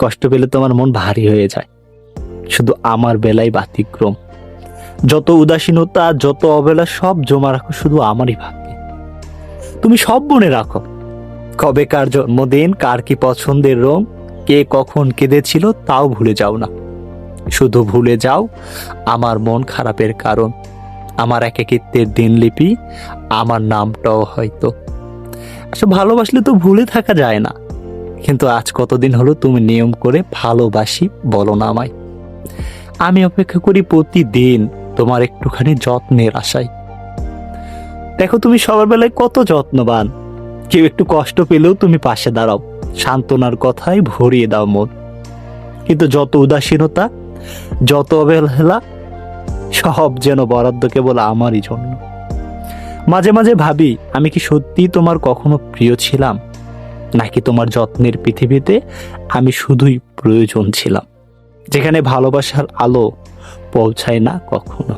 কষ্ট পেলে তোমার মন ভারী হয়ে যায়। শুধু আমার বেলায় ব্যতিক্রম। যত উদাসীনতা, যত অবহেলা সব জমা রাখো শুধু আমারই ভাগ্যে। তুমি সব মনে রাখো, কবে কার জন্মদিন, কার কি পছন্দের রং, কে কখন কেঁদেছিল তাও ভুলে যাও না। শুধু ভুলে যাও আমার মন খারাপের কারণ, আমার একাকিত্বের দিনলিপি, আমার নামটাও হয়তো। আচ্ছা, ভালোবাসলে তো ভুলে থাকা যায় না, কিন্তু আজ কতদিন হলো তুমি নিয়ম করে ভালোবাসি বলো না আমায়। আমি অপেক্ষা করি প্রতিদিন তোমার একটুখানি যত্নের আশায়। দেখো তুমি সবার বেলায় কত যত্নবান, কেউ একটু কষ্ট পেলেও তুমি পাশে দাঁড়াও, সান্ত্বনার কথায় ভরিয়ে দাও মন। কিন্তু যত উদাসীনতা, যত অবহেলা সব যেন বরাদ্দ কেবল আমারই জন্য। মাঝে মাঝে ভাবি, আমি কি সত্যি তোমার কখনো প্রিয় ছিলাম, নাকি তোমার যত্নের পৃথিবীতে আমি শুধুই প্রয়োজন ছিলাম, যেখানে ভালোবাসার আলো পৌঁছায় না কখনো।